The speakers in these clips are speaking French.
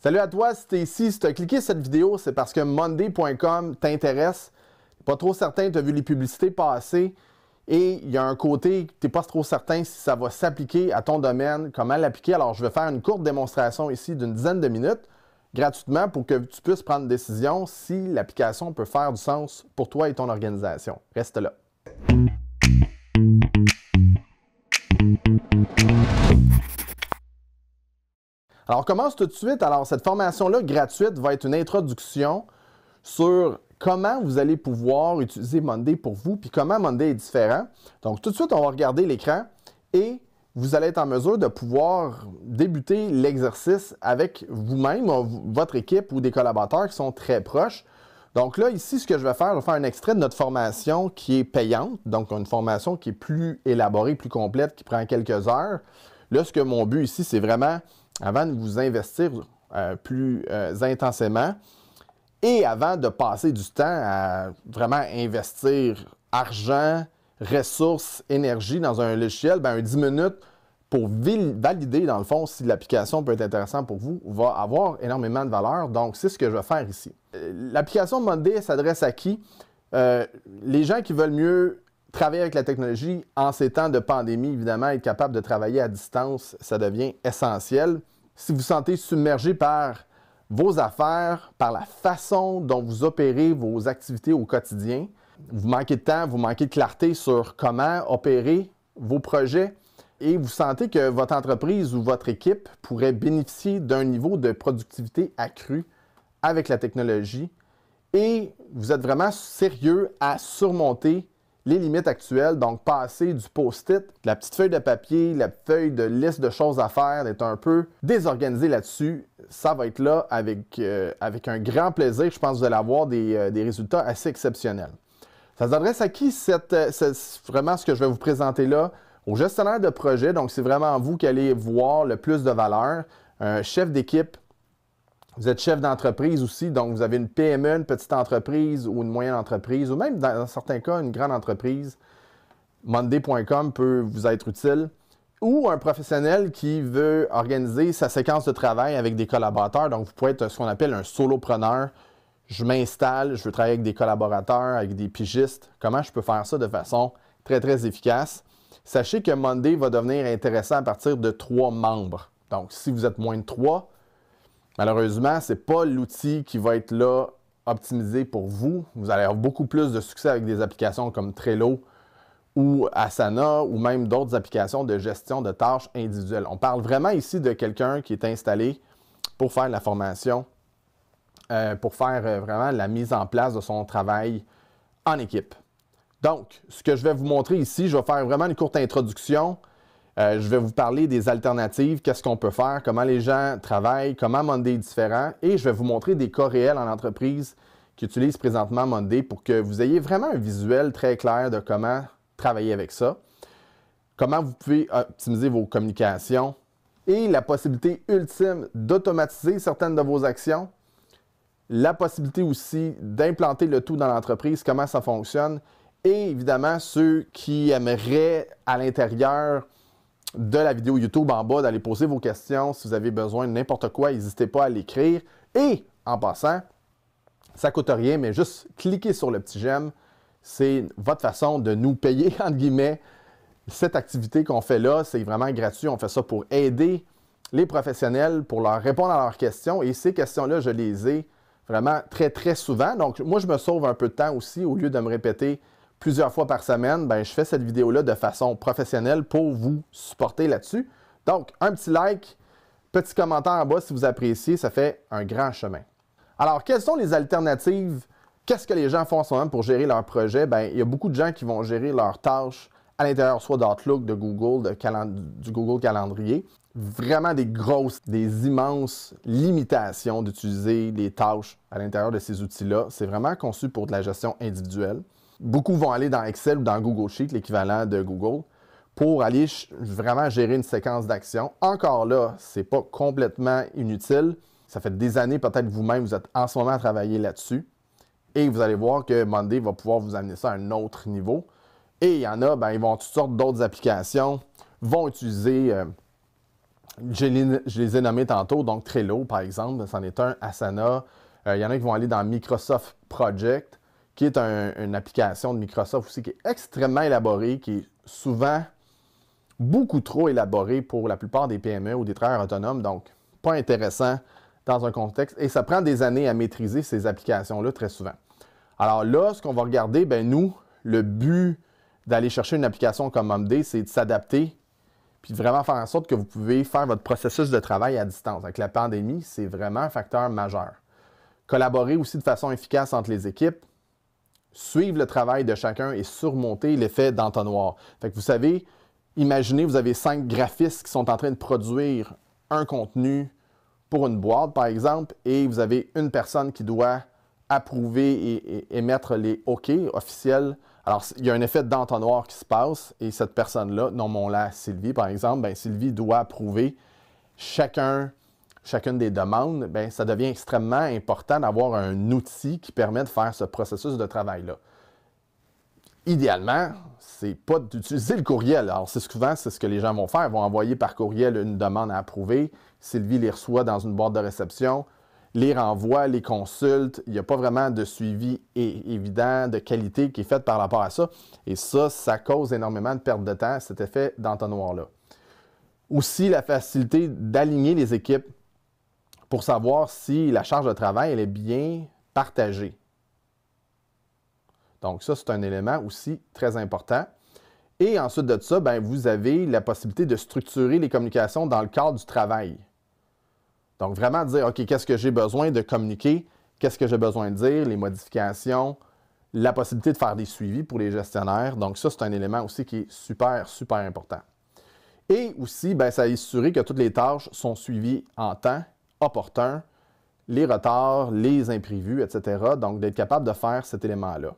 Salut à toi, si tu es ici, si tu as cliqué cette vidéo, c'est parce que monday.com t'intéresse. Pas trop certain, tu as vu les publicités passer et il y a un côté que tu n'es pas trop certain si ça va s'appliquer à ton domaine, comment l'appliquer. Alors, je vais faire une courte démonstration ici d'une dizaine de minutes gratuitement pour que tu puisses prendre une décision si l'application peut faire du sens pour toi et ton organisation. Reste là. Alors, on commence tout de suite. Alors, cette formation-là gratuite va être une introduction sur comment vous allez pouvoir utiliser Monday pour vous, puis comment Monday est différent. Donc, tout de suite, on va regarder l'écran et vous allez être en mesure de pouvoir débuter l'exercice avec vous-même, votre équipe ou des collaborateurs qui sont très proches. Donc là, ici, ce que je vais faire un extrait de notre formation qui est payante, donc une formation qui est plus élaborée, plus complète, qui prend quelques heures. Là, ce que mon but ici, c'est vraiment, avant de vous investir plus intensément, et avant de passer du temps à vraiment investir argent, ressources, énergie dans un logiciel, un 10 minutes pour valider, dans le fond, si l'application peut être intéressante pour vous, va avoir énormément de valeur. Donc, c'est ce que je vais faire ici. L'application Monday s'adresse à qui? Les gens qui veulent mieux travailler avec la technologie en ces temps de pandémie, évidemment, être capable de travailler à distance, ça devient essentiel. Si vous vous sentez submergé par vos affaires, par la façon dont vous opérez vos activités au quotidien, vous manquez de temps, vous manquez de clarté sur comment opérer vos projets et vous sentez que votre entreprise ou votre équipe pourrait bénéficier d'un niveau de productivité accru avec la technologie et vous êtes vraiment sérieux à surmonter les limites actuelles, donc passer du post-it, la petite feuille de papier, la feuille de liste de choses à faire, d'être un peu désorganisé là-dessus, ça va être là avec un grand plaisir. Je pense que vous allez avoir des résultats assez exceptionnels. Ça s'adresse à qui? C'est vraiment ce que je vais vous présenter là, aux gestionnaires de projet. Donc, c'est vraiment vous qui allez voir le plus de valeur. Un chef d'équipe, vous êtes chef d'entreprise aussi, donc vous avez une PME, une petite entreprise ou une moyenne entreprise, ou même dans certains cas, une grande entreprise. Monday.com peut vous être utile. Ou un professionnel qui veut organiser sa séquence de travail avec des collaborateurs. Donc, vous pouvez être ce qu'on appelle un solopreneur. Je m'installe, je veux travailler avec des collaborateurs, avec des pigistes. Comment je peux faire ça de façon très, très efficace? Sachez que Monday va devenir intéressant à partir de 3 membres. Donc, si vous êtes moins de 3, malheureusement, ce n'est pas l'outil qui va être là optimisé pour vous. Vous allez avoir beaucoup plus de succès avec des applications comme Trello ou Asana ou même d'autres applications de gestion de tâches individuelles. On parle vraiment ici de quelqu'un qui est installé pour faire la formation, pour faire vraiment la mise en place de son travail en équipe. Donc, ce que je vais vous montrer ici, je vais faire vraiment une courte introduction. Je vais vous parler des alternatives, qu'est-ce qu'on peut faire, comment les gens travaillent, comment Monday est différent. Et je vais vous montrer des cas réels en entreprise qui utilisent présentement Monday pour que vous ayez vraiment un visuel très clair de comment travailler avec ça, comment vous pouvez optimiser vos communications et la possibilité ultime d'automatiser certaines de vos actions, la possibilité aussi d'implanter le tout dans l'entreprise, comment ça fonctionne et évidemment ceux qui aimeraient à l'intérieur de la vidéo YouTube en bas d'aller poser vos questions. Si vous avez besoin de n'importe quoi, n'hésitez pas à l'écrire. Et en passant, ça ne coûte rien, mais juste cliquez sur le petit j'aime. C'est votre façon de nous payer, entre guillemets, cette activité qu'on fait là. C'est vraiment gratuit. On fait ça pour aider les professionnels, pour leur répondre à leurs questions. Et ces questions-là, je les ai vraiment très, très souvent. Donc, moi, je me sauve un peu de temps aussi. Au lieu de me répéter plusieurs fois par semaine, je fais cette vidéo-là de façon professionnelle pour vous supporter là-dessus. Donc, un petit like, petit commentaire en bas si vous appréciez, ça fait un grand chemin. Alors, quelles sont les alternatives? Qu'est-ce que les gens font en ce moment pour gérer leur projet? Il y a beaucoup de gens qui vont gérer leurs tâches à l'intérieur soit d'Outlook, de Google, du Google Calendrier. Vraiment des immenses limitations d'utiliser les tâches à l'intérieur de ces outils-là. C'est vraiment conçu pour de la gestion individuelle. Beaucoup vont aller dans Excel ou dans Google Sheet, l'équivalent de Google, pour aller vraiment gérer une séquence d'actions. Encore là, ce n'est pas complètement inutile. Ça fait des années, peut-être vous-même, vous êtes en ce moment à travailler là-dessus. Et vous allez voir que Monday va pouvoir vous amener ça à un autre niveau. Et il y en a, ils vont toutes sortes d'autres applications, vont utiliser Je les ai nommés tantôt, donc Trello, par exemple, c'en est un, Asana. Il y en a qui vont aller dans Microsoft Project, qui est une application de Microsoft aussi qui est extrêmement élaborée, qui est souvent beaucoup trop élaborée pour la plupart des PME ou des travailleurs autonomes, donc pas intéressant dans un contexte. Et ça prend des années à maîtriser ces applications-là très souvent. Alors là, ce qu'on va regarder, nous, le but d'aller chercher une application comme Monday, c'est de s'adapter puis vraiment faire en sorte que vous pouvez faire votre processus de travail à distance. Avec la pandémie, c'est vraiment un facteur majeur. Collaborer aussi de façon efficace entre les équipes, suivre le travail de chacun et surmonter l'effet d'entonnoir. Fait que vous savez, imaginez, vous avez 5 graphistes qui sont en train de produire un contenu pour une boîte, par exemple, et vous avez une personne qui doit approuver et émettre les OK officiels. Alors, il y a un effet d'entonnoir qui se passe et cette personne-là, nommons-la Sylvie, par exemple, Sylvie doit approuver chacune des demandes. Ça devient extrêmement important d'avoir un outil qui permet de faire ce processus de travail-là. Idéalement, c'est pas d'utiliser le courriel. Alors, souvent, c'est ce que les gens vont faire. Ils vont envoyer par courriel une demande à approuver. Sylvie les reçoit dans une boîte de réception, les renvoie, les consulte. Il n'y a pas vraiment de suivi évident, de qualité qui est fait par rapport à ça. Et ça cause énormément de perte de temps, cet effet d'entonnoir-là. Aussi, la facilité d'aligner les équipes pour savoir si la charge de travail elle est bien partagée. Donc ça, c'est un élément aussi très important. Et ensuite de ça, vous avez la possibilité de structurer les communications dans le cadre du travail. Donc vraiment dire, OK, qu'est-ce que j'ai besoin de communiquer, qu'est-ce que j'ai besoin de dire, les modifications, la possibilité de faire des suivis pour les gestionnaires. Donc ça, c'est un élément aussi qui est super, super important. Et aussi, ça assurer que toutes les tâches sont suivies en temps opportun, les retards, les imprévus, etc. Donc d'être capable de faire cet élément-là.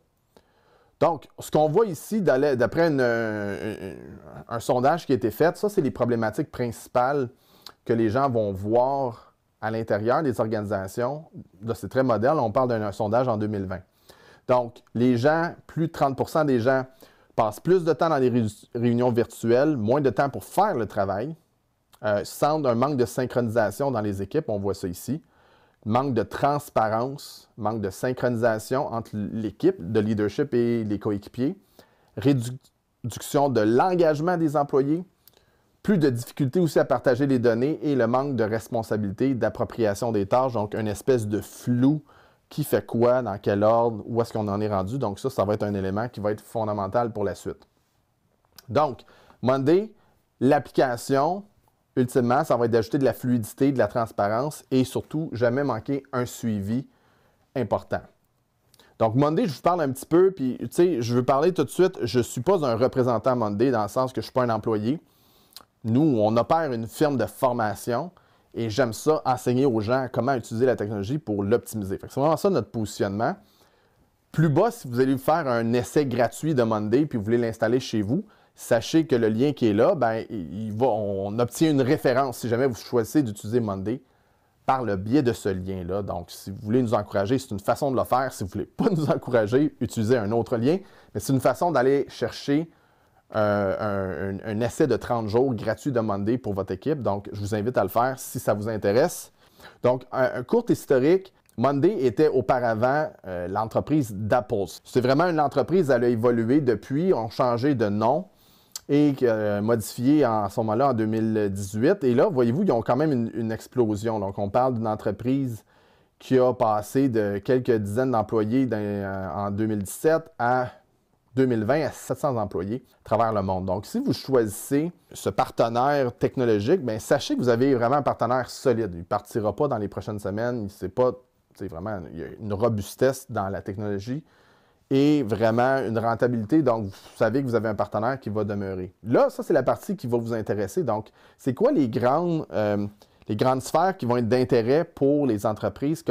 Donc, ce qu'on voit ici, d'après un sondage qui a été fait, ça, c'est les problématiques principales que les gens vont voir à l'intérieur des organisations. Là, c'est très moderne, on parle d'un sondage en 2020. Donc, les gens, plus de 30% des gens passent plus de temps dans les réunions virtuelles, moins de temps pour faire le travail, sentent un manque de synchronisation dans les équipes, on voit ça ici. Manque de transparence, manque de synchronisation entre l'équipe de leadership et les coéquipiers, réduction de l'engagement des employés, plus de difficultés aussi à partager les données et le manque de responsabilité, d'appropriation des tâches, donc une espèce de flou qui fait quoi, dans quel ordre, où est-ce qu'on en est rendu. Donc ça va être un élément qui va être fondamental pour la suite. Donc, Monday, l'application, ultimement, ça va être d'ajouter de la fluidité, de la transparence et surtout, jamais manquer un suivi important. Donc, Monday, je vous parle un petit peu, puis tu sais, je veux parler tout de suite, je ne suis pas un représentant Monday dans le sens que je ne suis pas un employé. Nous, on opère une firme de formation et j'aime ça, enseigner aux gens comment utiliser la technologie pour l'optimiser. C'est vraiment ça notre positionnement. Plus bas, si vous allez faire un essai gratuit de Monday puis vous voulez l'installer chez vous, sachez que le lien qui est là, on obtient une référence si jamais vous choisissez d'utiliser Monday par le biais de ce lien-là. Donc, si vous voulez nous encourager, c'est une façon de le faire. Si vous ne voulez pas nous encourager, utilisez un autre lien. Mais c'est une façon d'aller chercher un essai de 30 jours gratuit de Monday pour votre équipe. Donc, je vous invite à le faire si ça vous intéresse. Donc, un court historique. Monday était auparavant l'entreprise d'Apple. C'est vraiment une entreprise, elle a évolué depuis, ont changé de nom et modifié à ce moment-là en 2018. Et là, voyez-vous, ils ont quand même une explosion. Donc, on parle d'une entreprise qui a passé de quelques dizaines d'employés en 2017 à 2020 à 700 employés à travers le monde. Donc, si vous choisissez ce partenaire technologique, sachez que vous avez vraiment un partenaire solide. Il ne partira pas dans les prochaines semaines. Il y a une robustesse dans la technologie et vraiment une rentabilité. Donc, vous savez que vous avez un partenaire qui va demeurer. Là, ça, c'est la partie qui va vous intéresser. Donc, c'est quoi les grandes sphères qui vont être d'intérêt pour les entreprises?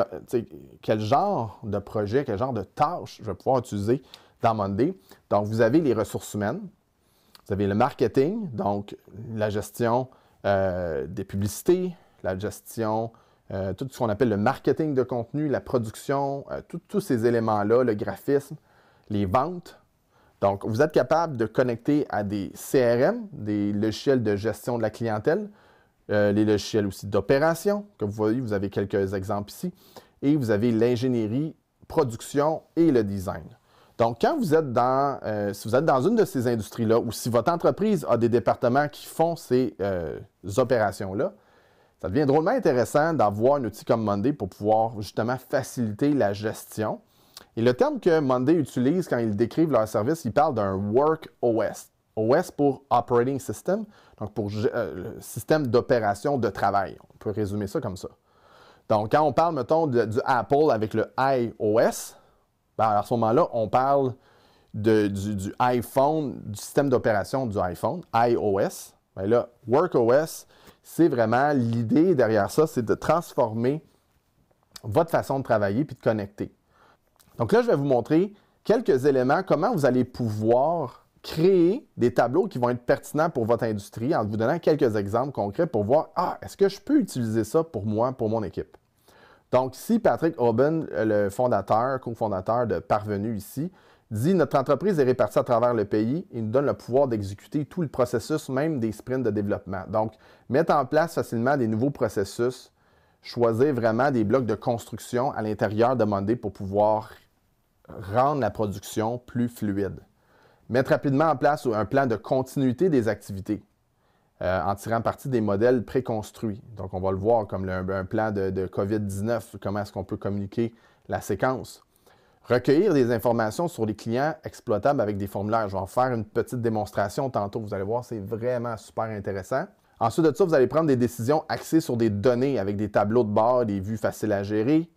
Quel genre de projet, quel genre de tâches je vais pouvoir utiliser dans Monday? Donc, vous avez les ressources humaines, vous avez le marketing, donc la gestion des publicités, la gestion, tout ce qu'on appelle le marketing de contenu, la production, tous ces éléments-là, le graphisme, les ventes. Donc, vous êtes capable de connecter à des CRM, des logiciels de gestion de la clientèle, les logiciels aussi d'opération. Comme vous voyez, vous avez quelques exemples ici. Et vous avez l'ingénierie, production et le design. Donc, quand vous êtes si vous êtes dans une de ces industries-là, ou si votre entreprise a des départements qui font ces opérations-là, ça devient drôlement intéressant d'avoir un outil comme Monday pour pouvoir justement faciliter la gestion. Et le terme que Monday utilise quand ils décrivent leur service, ils parlent d'un Work OS. OS pour Operating System, donc pour le système d'opération de travail. On peut résumer ça comme ça. Donc, quand on parle, mettons, du Apple avec le iOS, ben, à ce moment-là, on parle du iPhone, du système d'opération du iPhone, iOS. Bien là, WorkOS, c'est vraiment l'idée derrière ça, c'est de transformer votre façon de travailler puis de connecter. Donc là, je vais vous montrer quelques éléments, comment vous allez pouvoir créer des tableaux qui vont être pertinents pour votre industrie en vous donnant quelques exemples concrets pour voir, est-ce que je peux utiliser ça pour moi, pour mon équipe? Donc ici, Patrick Aubin, le fondateur, cofondateur de Parvenu ici, dit « Notre entreprise est répartie à travers le pays et nous donne le pouvoir d'exécuter tout le processus, même des sprints de développement. » Donc, mettre en place facilement des nouveaux processus, choisir vraiment des blocs de construction à l'intérieur de Monday pour pouvoir rendre la production plus fluide. Mettre rapidement en place un plan de continuité des activités en tirant parti des modèles préconstruits. Donc, on va le voir comme un plan de COVID-19, comment est-ce qu'on peut communiquer la séquence. Recueillir des informations sur les clients exploitables avec des formulaires. Je vais en faire une petite démonstration tantôt, vous allez voir, c'est vraiment super intéressant. Ensuite de ça, vous allez prendre des décisions axées sur des données avec des tableaux de bord, des vues faciles à gérer.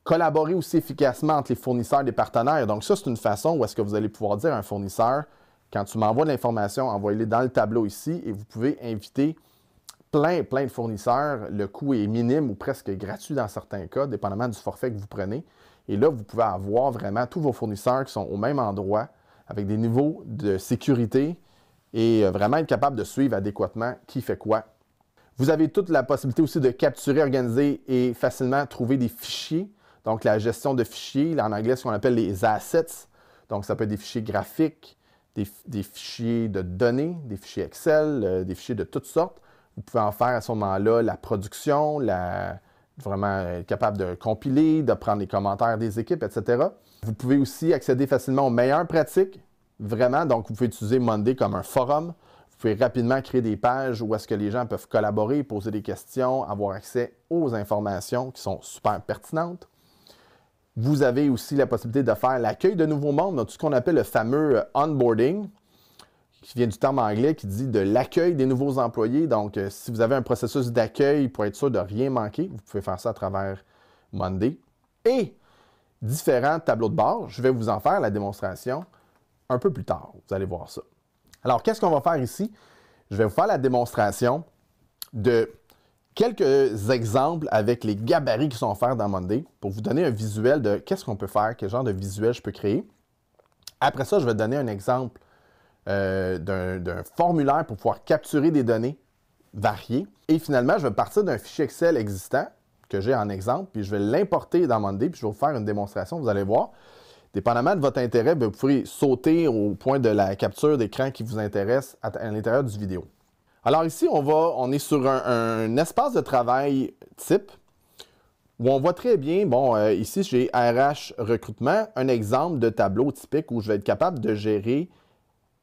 Collaborer aussi efficacement entre les fournisseurs et les partenaires. Donc ça, c'est une façon où est-ce que vous allez pouvoir dire à un fournisseur, quand tu m'envoies de l'information, envoyez-les dans le tableau ici et vous pouvez inviter plein de fournisseurs. Le coût est minime ou presque gratuit dans certains cas, dépendamment du forfait que vous prenez. Et là, vous pouvez avoir vraiment tous vos fournisseurs qui sont au même endroit, avec des niveaux de sécurité et vraiment être capable de suivre adéquatement qui fait quoi. Vous avez toute la possibilité aussi de capturer, organiser et facilement trouver des fichiers. Donc, la gestion de fichiers, en anglais, ce qu'on appelle les assets. Donc, ça peut être des fichiers graphiques, des fichiers de données, des fichiers Excel, des fichiers de toutes sortes. Vous pouvez en faire à ce moment-là la production, vraiment être capable de compiler, de prendre les commentaires des équipes, etc. Vous pouvez aussi accéder facilement aux meilleures pratiques, vraiment. Donc, vous pouvez utiliser Monday comme un forum. Vous pouvez rapidement créer des pages où est-ce que les gens peuvent collaborer, poser des questions, avoir accès aux informations qui sont super pertinentes. Vous avez aussi la possibilité de faire l'accueil de nouveaux membres, donc tout ce qu'on appelle le fameux onboarding, qui vient du terme anglais qui dit de l'accueil des nouveaux employés. Donc, si vous avez un processus d'accueil pour être sûr de rien manquer, vous pouvez faire ça à travers Monday. Et différents tableaux de bord, je vais vous en faire la démonstration un peu plus tard. Vous allez voir ça. Alors, qu'est-ce qu'on va faire ici? Je vais vous faire la démonstration de quelques exemples avec les gabarits qui sont offerts dans Monday pour vous donner un visuel de qu'est-ce qu'on peut faire, quel genre de visuel je peux créer. Après ça, je vais donner un exemple d'un formulaire pour pouvoir capturer des données variées. Et finalement, je vais partir d'un fichier Excel existant que j'ai en exemple, puis je vais l'importer dans Monday, puis je vais vous faire une démonstration, vous allez voir. Dépendamment de votre intérêt, vous pourrez sauter au point de la capture d'écran qui vous intéresse à l'intérieur du vidéo. Alors ici, on est sur un espace de travail type où on voit très bien, ici j'ai RH recrutement, un exemple de tableau typique où je vais être capable de gérer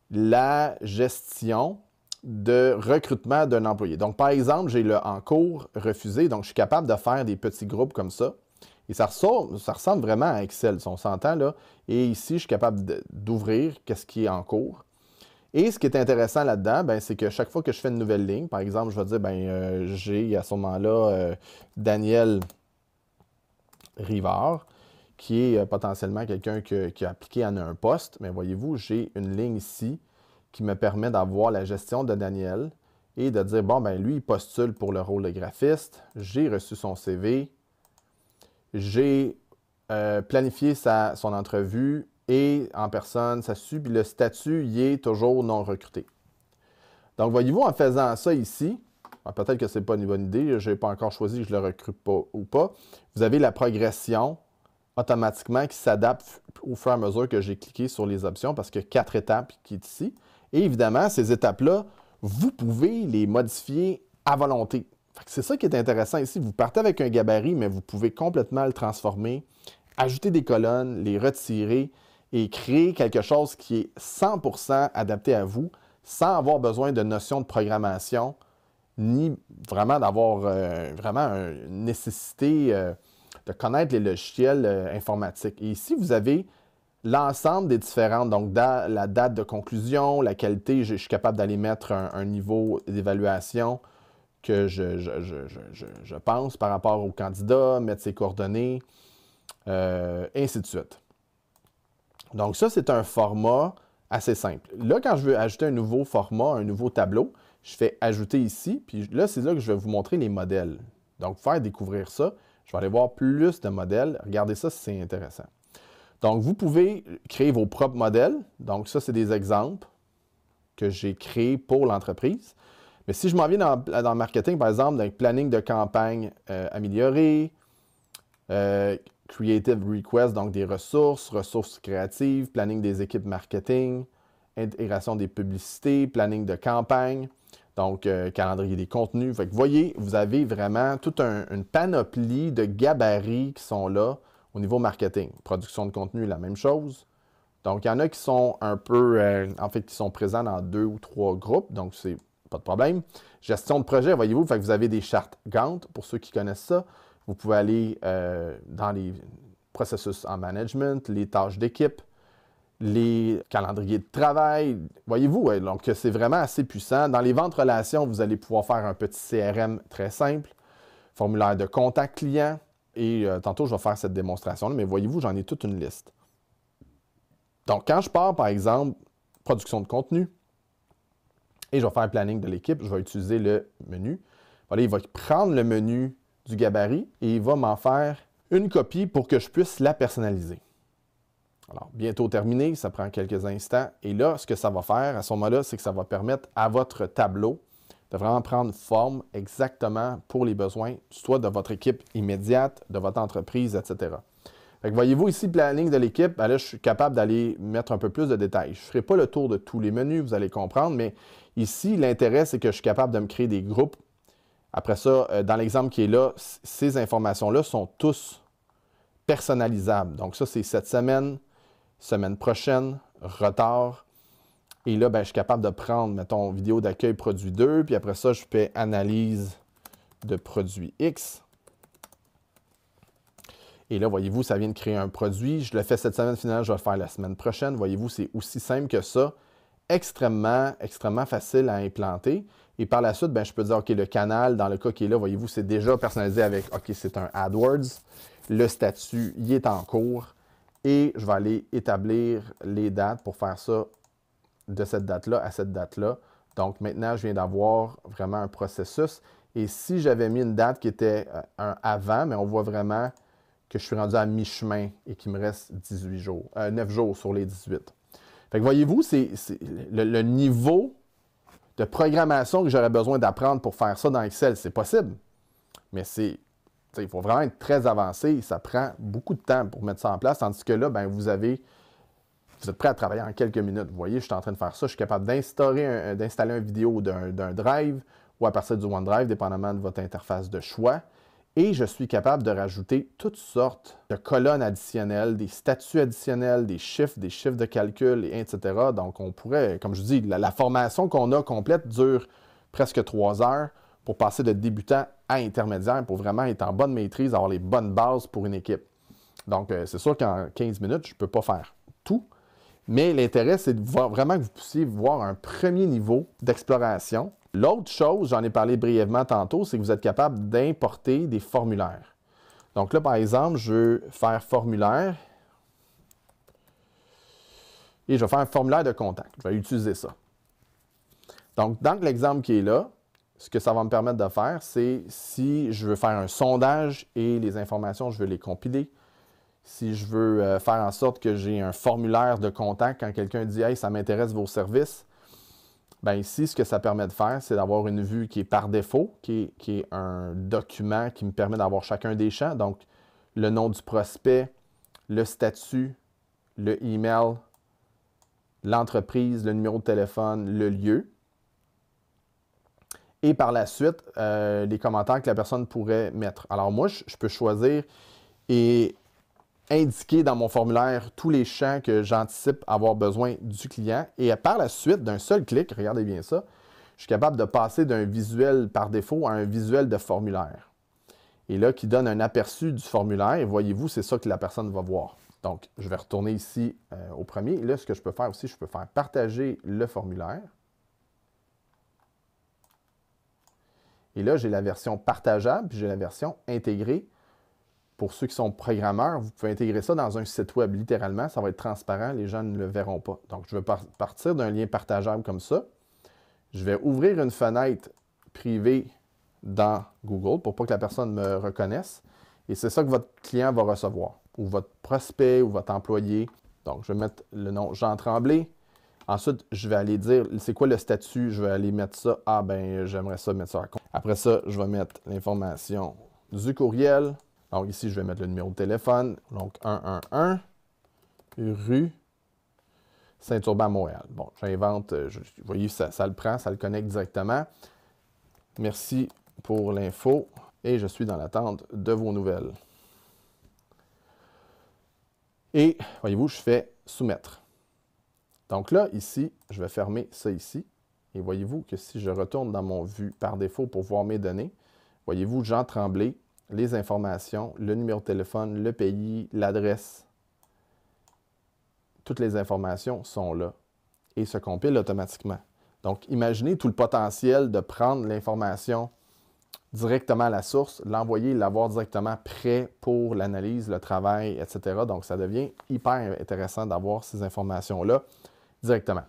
la gestion de recrutement d'un employé. Donc par exemple, j'ai le en cours refusé, donc je suis capable de faire des petits groupes comme ça. Et ça ressemble vraiment à Excel, si on s'entend là. Et ici, je suis capable d'ouvrir qu'est-ce qui est en cours. Et ce qui est intéressant là-dedans, c'est que chaque fois que je fais une nouvelle ligne, par exemple, je vais dire, j'ai à ce moment-là Daniel Rivard, qui est potentiellement quelqu'un qui a appliqué à un poste. Mais voyez-vous, j'ai une ligne ici qui me permet d'avoir la gestion de Daniel et de dire, lui, il postule pour le rôle de graphiste. J'ai reçu son CV. J'ai planifié son entrevue et en personne, ça suit, puis le statut, il est toujours non recruté. Donc, voyez-vous, en faisant ça ici, peut-être que ce n'est pas une bonne idée, je n'ai pas encore choisi si je le recrute pas ou pas, vous avez la progression automatiquement qui s'adapte au fur et à mesure que j'ai cliqué sur les options parce qu'il y a 4 étapes qui est ici. Et évidemment, ces étapes-là, vous pouvez les modifier à volonté. C'est ça qui est intéressant ici. Vous partez avec un gabarit, mais vous pouvez complètement le transformer, ajouter des colonnes, les retirer et créer quelque chose qui est 100% adapté à vous, sans avoir besoin de notions de programmation, ni vraiment d'avoir vraiment une nécessité de connaître les logiciels informatiques. Et ici, vous avez l'ensemble des différentes, donc la date de conclusion, la qualité, je suis capable d'aller mettre un niveau d'évaluation que je pense par rapport au candidat, mettre ses coordonnées, ainsi de suite. Donc ça, c'est un format assez simple. Là, quand je veux ajouter un nouveau format, un nouveau tableau, je fais ajouter ici, puis là, c'est là que je vais vous montrer les modèles. Donc, pour faire découvrir ça, je vais aller voir plus de modèles. Regardez ça si c'est intéressant. Donc, vous pouvez créer vos propres modèles. Donc, ça, c'est des exemples que j'ai créés pour l'entreprise. Mais si je m'en viens dans le marketing, par exemple, dans planning de campagne amélioré, creative request, donc des ressources créatives, planning des équipes marketing, intégration des publicités, planning de campagne, donc calendrier des contenus. Fait que vous voyez, vous avez vraiment toute une panoplie de gabarits qui sont là au niveau marketing. Production de contenu, la même chose. Donc, il y en a qui sont un peu, en fait, qui sont présents dans 2 ou 3 groupes, donc c'est pas de problème. Gestion de projet, voyez-vous, fait que vous avez des chartes Gantt, pour ceux qui connaissent ça. Vous pouvez aller dans les processus en management, les tâches d'équipe, les calendriers de travail. Voyez-vous, ouais, donc c'est vraiment assez puissant. Dans les ventes relations, vous allez pouvoir faire un petit CRM très simple, formulaire de contact client, et tantôt, je vais faire cette démonstration-là, mais voyez-vous, j'en ai toute une liste. Donc, quand je pars, par exemple, production de contenu, et je vais faire le planning de l'équipe, je vais utiliser le menu. Voilà, il va prendre le menu du gabarit et il va m'en faire une copie pour que je puisse la personnaliser. Alors, bientôt terminé, ça prend quelques instants. Et là, ce que ça va faire à ce moment-là, c'est que ça va permettre à votre tableau de vraiment prendre forme exactement pour les besoins, soit de votre équipe immédiate, de votre entreprise, etc. Fait que voyez-vous ici, planning de l'équipe, ben là, je suis capable d'aller mettre un peu plus de détails. Je ne ferai pas le tour de tous les menus, vous allez comprendre, mais ici, l'intérêt, c'est que je suis capable de me créer des groupes. Après ça, dans l'exemple qui est là, ces informations-là sont tous personnalisables. Donc ça, c'est cette semaine, semaine prochaine, retard. Et là, ben, je suis capable de prendre, mettons, vidéo d'accueil produit 2, puis après ça, je fais analyse de produit X. Et là, voyez-vous, ça vient de créer un produit. Je le fais cette semaine, finalement, je vais le faire la semaine prochaine. Voyez-vous, c'est aussi simple que ça. Extrêmement, extrêmement facile à implanter. Et par la suite, ben, je peux dire, OK, le canal, dans le cas qui est là, voyez-vous, c'est déjà personnalisé avec, OK, c'est un AdWords. Le statut, il est en cours. Et je vais aller établir les dates pour faire ça de cette date-là à cette date-là. Donc, maintenant, je viens d'avoir vraiment un processus. Et si j'avais mis une date qui était un avant, mais on voit vraiment que je suis rendu à mi-chemin et qu'il me reste 18 jours, 9 jours sur les 18. Fait que voyez-vous, c'est le niveau de programmation que j'aurais besoin d'apprendre pour faire ça dans Excel. C'est possible, mais il faut vraiment être très avancé. Ça prend beaucoup de temps pour mettre ça en place, tandis que là, ben, vous êtes prêt à travailler en quelques minutes. Vous voyez, je suis en train de faire ça. Je suis capable d'installer une vidéo d'un Drive ou à partir du OneDrive, dépendamment de votre interface de choix. Et je suis capable de rajouter toutes sortes de colonnes additionnelles, des statuts additionnels, des chiffres de calcul, etc. Donc, on pourrait, comme je dis, la formation qu'on a complète dure presque 3 heures pour passer de débutant à intermédiaire, pour vraiment être en bonne maîtrise, avoir les bonnes bases pour une équipe. Donc, c'est sûr qu'en 15 minutes, je ne peux pas faire tout, mais l'intérêt, c'est de vraiment que vous puissiez voir un premier niveau d'exploration. L'autre chose, j'en ai parlé brièvement tantôt, c'est que vous êtes capable d'importer des formulaires. Donc là, par exemple, je veux faire formulaire et je vais faire un formulaire de contact. Je vais utiliser ça. Donc, dans l'exemple qui est là, ce que ça va me permettre de faire, c'est si je veux faire un sondage et les informations, je veux les compiler. Si je veux faire en sorte que j'ai un formulaire de contact quand quelqu'un dit « Hey, ça m'intéresse vos services », bien ici, ce que ça permet de faire, c'est d'avoir une vue qui est par défaut, qui est un document qui me permet d'avoir chacun des champs. Donc, le nom du prospect, le statut, le email, l'entreprise, le numéro de téléphone, le lieu. et par la suite, les commentaires que la personne pourrait mettre. Alors moi, je peux choisir et indiquer dans mon formulaire tous les champs que j'anticipe avoir besoin du client. Et par la suite, d'un seul clic, regardez bien ça, je suis capable de passer d'un visuel par défaut à un visuel de formulaire. Et là, qui donne un aperçu du formulaire. Et voyez-vous, c'est ça que la personne va voir. Donc, je vais retourner ici au premier. Et là, ce que je peux faire aussi, je peux faire partager le formulaire. Et là, j'ai la version partageable, puis j'ai la version intégrée. Pour ceux qui sont programmeurs, vous pouvez intégrer ça dans un site web. Littéralement, ça va être transparent, les gens ne le verront pas. Donc, je vais partir d'un lien partageable comme ça. Je vais ouvrir une fenêtre privée dans Google pour pas que la personne me reconnaisse. Et c'est ça que votre client va recevoir, ou votre prospect, ou votre employé. Donc, je vais mettre le nom Jean Tremblay. Ensuite, je vais aller dire, c'est quoi le statut? Je vais aller mettre ça. Ah, ben, j'aimerais ça mettre ça à compte. Après ça, je vais mettre l'information du courriel. Donc, ici, je vais mettre le numéro de téléphone. Donc, 111 rue Saint-Urbain, Montréal. Bon, j'invente, vous voyez, ça le prend, ça le connecte directement. Merci pour l'info et je suis dans l'attente de vos nouvelles. Et, voyez-vous, je fais soumettre. Donc là, ici, je vais fermer ça ici. Et voyez-vous que si je retourne dans mon vue par défaut pour voir mes données, voyez-vous, Jean Tremblay, les informations, le numéro de téléphone, le pays, l'adresse, toutes les informations sont là et se compilent automatiquement. Donc, imaginez tout le potentiel de prendre l'information directement à la source, l'envoyer, l'avoir directement prêt pour l'analyse, le travail, etc. Donc, ça devient hyper intéressant d'avoir ces informations-là directement.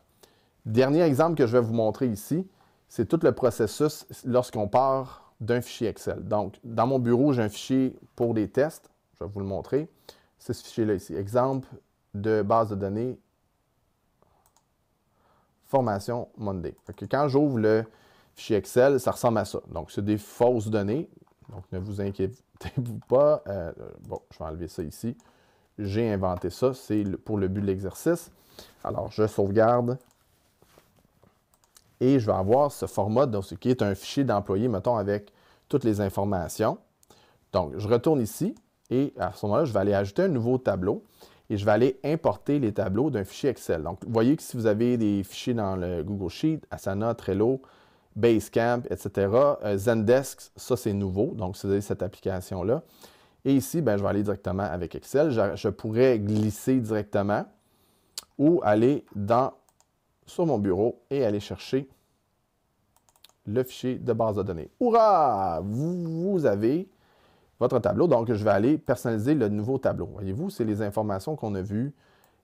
Dernier exemple que je vais vous montrer ici, c'est tout le processus lorsqu'on part d'un fichier Excel. Donc, dans mon bureau, j'ai un fichier pour des tests. Je vais vous le montrer. C'est ce fichier-là ici. Exemple de base de données formation Monday. Fait que quand j'ouvre le fichier Excel, ça ressemble à ça. Donc, c'est des fausses données. Donc, ne vous inquiétez-vous pas. Bon, je vais enlever ça ici. J'ai inventé ça. C'est pour le but de l'exercice. Alors, je sauvegarde. Et je vais avoir ce format, donc, ce qui est un fichier d'employé, mettons, avec toutes les informations. Donc, je retourne ici et à ce moment-là, je vais aller ajouter un nouveau tableau et je vais aller importer les tableaux d'un fichier Excel. Donc, vous voyez que si vous avez des fichiers dans le Google Sheet, Asana, Trello, Basecamp, etc., Zendesk, ça, c'est nouveau. Donc, c'est cette application-là. Et ici, ben, je vais aller directement avec Excel. Je pourrais glisser directement ou aller sur mon bureau et aller chercher le fichier de base de données. Hurrah! Vous avez votre tableau. Donc, je vais aller personnaliser le nouveau tableau. Voyez-vous, c'est les informations qu'on a vues,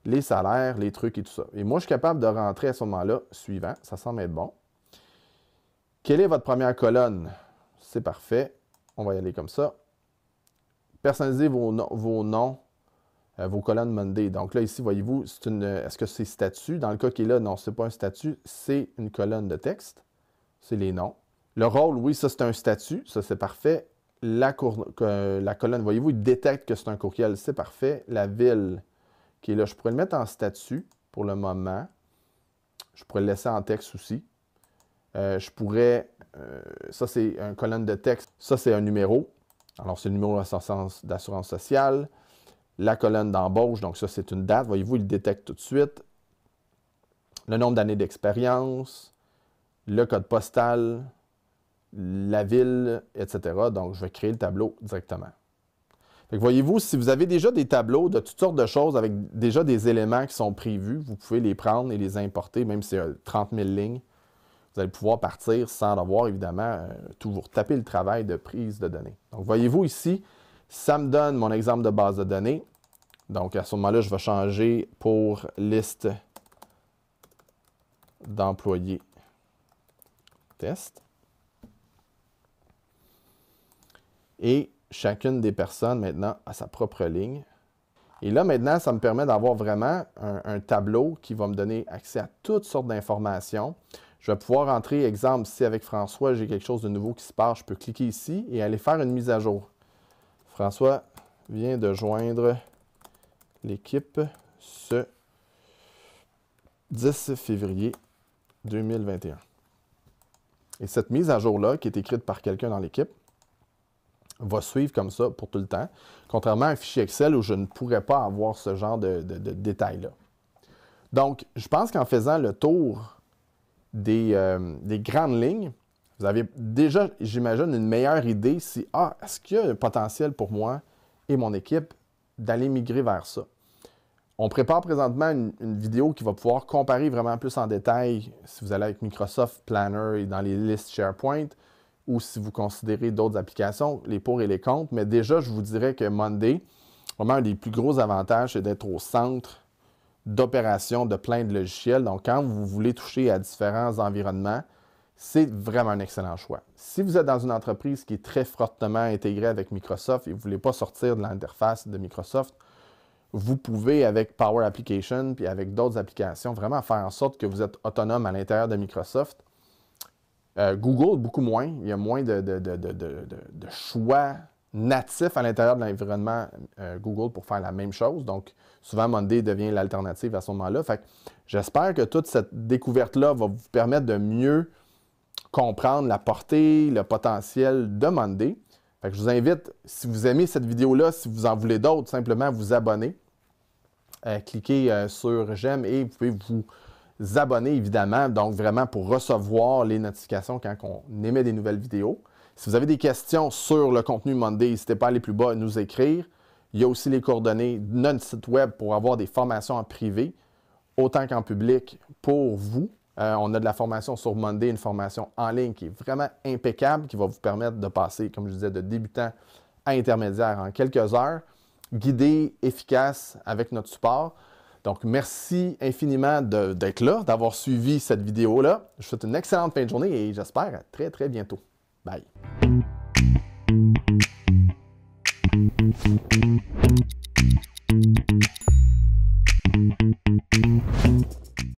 les salaires, les trucs et tout ça. Et moi, je suis capable de rentrer à ce moment-là suivant. Ça semble être bon. Quelle est votre première colonne? C'est parfait. On va y aller comme ça. Personnalisez vos noms, vos colonnes Monday. Donc là, ici, voyez-vous, est-ce que c'est statut? Dans le cas qui est là, non, ce n'est pas un statut, c'est une colonne de texte. C'est les noms. Le rôle, oui, ça, c'est un statut. Ça, c'est parfait. La colonne, voyez-vous, il détecte que c'est un courriel. C'est parfait. La ville qui est là, je pourrais le mettre en statut pour le moment. Je pourrais le laisser en texte aussi. Je pourrais, ça, c'est une colonne de texte. Ça, c'est un numéro. Alors, c'est le numéro d'assurance sociale. La colonne d'embauche, donc ça, c'est une date. Voyez-vous, il le détecte tout de suite. Le nombre d'années d'expérience, le code postal, la ville, etc. Donc, je vais créer le tableau directement. Fait que voyez-vous, si vous avez déjà des tableaux de toutes sortes de choses avec déjà des éléments qui sont prévus, vous pouvez les prendre et les importer, même si c'est 30 000 lignes. Vous allez pouvoir partir sans avoir, évidemment, tout vous retaper le travail de prise de données. Donc, voyez-vous ici, ça me donne mon exemple de base de données. Donc, à ce moment-là, je vais changer pour liste d'employés test. Et chacune des personnes, maintenant, a sa propre ligne. Et là, maintenant, ça me permet d'avoir vraiment un tableau qui va me donner accès à toutes sortes d'informations. Je vais pouvoir entrer, exemple, si avec François, j'ai quelque chose de nouveau qui se passe, je peux cliquer ici et aller faire une mise à jour. François vient de joindre l'équipe ce 10 février 2021. Et cette mise à jour-là, qui est écrite par quelqu'un dans l'équipe, va suivre comme ça pour tout le temps, contrairement à un fichier Excel où je ne pourrais pas avoir ce genre de détails-là. Donc, je pense qu'en faisant le tour des grandes lignes, vous avez déjà, j'imagine, une meilleure idée si, est-ce qu'il y a un potentiel pour moi et mon équipe d'aller migrer vers ça? On prépare présentement une vidéo qui va pouvoir comparer vraiment plus en détail si vous allez avec Microsoft Planner et dans les listes SharePoint ou si vous considérez d'autres applications, les pour et les contre. Mais déjà, je vous dirais que Monday, vraiment un des plus gros avantages, c'est d'être au centre d'opération de plein de logiciels. Donc, quand vous voulez toucher à différents environnements, c'est vraiment un excellent choix. Si vous êtes dans une entreprise qui est très fortement intégrée avec Microsoft et vous ne voulez pas sortir de l'interface de Microsoft, vous pouvez, avec Power Application puis avec d'autres applications, vraiment faire en sorte que vous êtes autonome à l'intérieur de Microsoft. Google, beaucoup moins. Il y a moins de choix natifs à l'intérieur de l'environnement Google pour faire la même chose. Donc, souvent, Monday devient l'alternative à ce moment-là. Fait que j'espère que toute cette découverte-là va vous permettre de mieux comprendre la portée, le potentiel de Monday. Fait que je vous invite, si vous aimez cette vidéo-là, si vous en voulez d'autres, simplement vous abonner. Cliquez sur j'aime et vous pouvez vous abonner évidemment, donc vraiment pour recevoir les notifications quand on émet des nouvelles vidéos. Si vous avez des questions sur le contenu Monday, n'hésitez pas à aller plus bas et nous écrire. Il y a aussi les coordonnées de notre site web pour avoir des formations en privé, autant qu'en public pour vous. On a de la formation sur Monday, une formation en ligne qui est vraiment impeccable, qui va vous permettre de passer, comme je disais, de débutant à intermédiaire en quelques heures. Guidé, efficace avec notre support. Donc, merci infiniment d'être là, d'avoir suivi cette vidéo-là. Je vous souhaite une excellente fin de journée et j'espère à très, très bientôt. Bye!